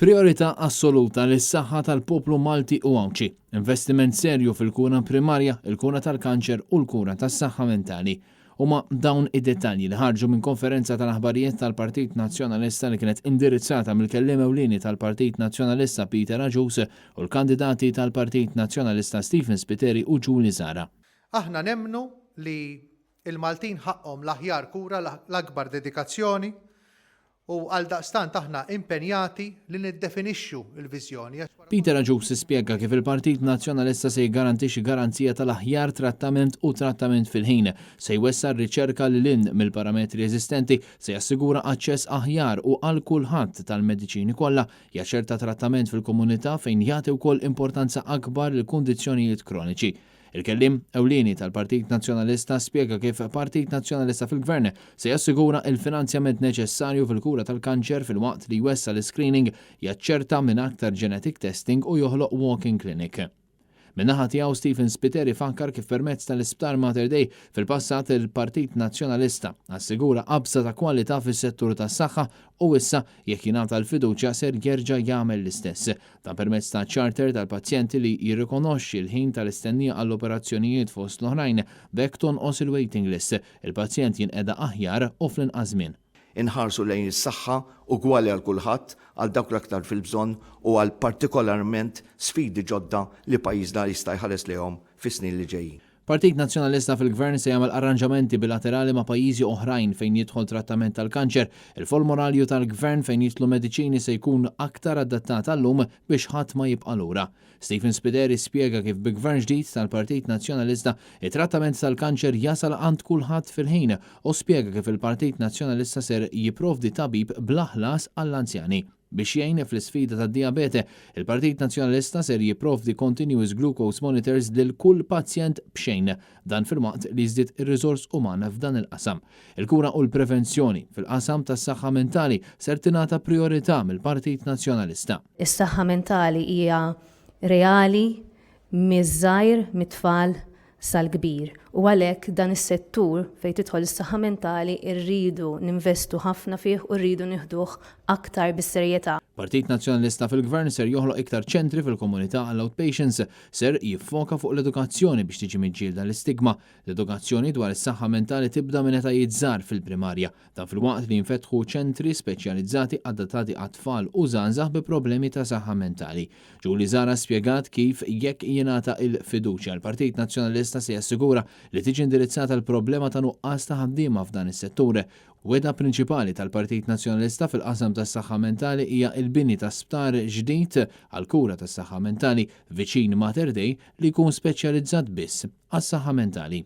Priorità assoluta lis-saħħa tal-poplu Malti u Awċi. Investiment serju fil-kura primarja, il-kura tal-kanċer u l-kura tas-saħħa mentali. Huma dawn id-dettalji li ħarġu minn konferenza tal-aħbarijiet tal-Partit Nazzjonalista li kienet indirizzata mill-kelliem ewlieni tal-Partit Nazzjonalista Peter Aġus u l-kandidati tal-Partit Nazzjonalista Stephen Spiteri u Ġuli Zara. Aħna nemmnu li il-Maltin ħaqhom l-aħjar kura, l-akbar dedikazzjoni u għaldaqstant aħna impenjati li niddefinixxu l-viżjoni. Peter Aġus spjega kif il-Partit Nazzjonalista se jgarantixxi garanzija tal-aħjar trattament u trattament fil-ħin, se jwessa r-riċerka lil hinn mill-parametri eżistenti, se jassigura aċċess aħjar u għal kulħadd tal-mediċini kollha, jaċċerta trattament fil-komunità fejn jagħti wkoll importanza akbar lil kundizzjonijiet kroniċi. Il-kellim ewlieni tal-Partit Nazzjonalista spjega kif Partit Nazzjonalista fil-Gvern se jassigura il-finanzjament neċessarju fil-kura tal-kanċer fil-waqt li jwessa l-screening, jaċċerta minn aktar genetic testing u joħloq walking clinic. Min-naħa tiegħu Stephen Spiteri fakkar kif permezz tal-Isptar Mater Dei fil-passat il-Partit Nazzjonalista assigura qabża ta' kwalità fis-settur tas-saħħa u issa jekk jingħata l-fiduċja ser jerġa' jagħmel l-istess. Ta' permezz ta' charter tal-pazjenti li jirrikonoxxi l-ħin tal-istennija għall-operazzjonijiet fost l-oħrajn b'hekk tonqos il-waiting list, il-pazjent jinqeda aħjar u fl-inqas żmien. Inħarsu lejn is-saħħa ugwali għal kulħadd għal dawk l-aktar fil-bżonn u għal partikolarment sfidi ġodda li pajjiżna jista' jħares lehom fis-snin li ġejjin. Partit Nazzjonalista fil-Gvern se jagħmel arranġamenti bilaterali ma' pajjiżi oħrajn fejn jidħol trattament tal-kanċer. Il-fol moralju tal-Gvern fejn jitlu mediċini se jkun aktar adattat għallum biex ħadd ma jibqa' lura. Stephen Spiteri spjega kif bi Gvern ġdid tal-Partit Nazzjonalista it-trattament tal-kanċer jasal għand kulħadd fil-ħin u spjega kif il-Partit Nazzjonalista ser jipprovdi tabib bla ħlas għall-anzjani. Biex jgħin fl-sfida tad-diabete, il-Partit Nazzjonalista ser jipprovdi continuous glucose monitors lil kull pazjent b'xejn, dan fil-waqt li żdied ir-riżors uman f'dan il-qasam. Il-kura u l-prevenzjoni fil-qasam tas-saħħa mentali ser tingħata priorità mill-Partit Nazzjonalista. Is-saħħa mentali hija reali miż-żgħir mit-tfal sal-kbir. U għalhekk dan is-settur fejn tidħol is-saħħa mentali rridu ninvestu ħafna fih u rridu nieħduh aktar bis-serjetà. Partit Nazzjonalista fil-Gvern ser joħloq iktar ċentri fil-komunità għall-outpatients, ser jiffoka fuq l-edukazzjoni biex tiġi miġġielda l-istigma. L-edukazzjoni dwar is-saħħa mentali tibda minn etajiet żgħar fil-primarja, dan fil-waqt li jinfetħu ċentri speċjalizzati adattati għat-tfal u żgħażagħ bi problemi ta' saħħa mentali. Ġuli Zara spjegat kif jekk jingħata il-fiduċja l-Partit Nazzjonalista se jassigura li tiġi indirizzata l-problema ta' nuqqas ta' ħaddiema f'dan is-settur. Weda prinċipali tal-Partit Nazzjonalista fil-qasam tas-saħħa mentali hija l-bini ta' sptar ġdid għall-kura tas-saħħa mentali viċin Mater Dei li jkun speċjalizzat biss għas-saħħa mentali.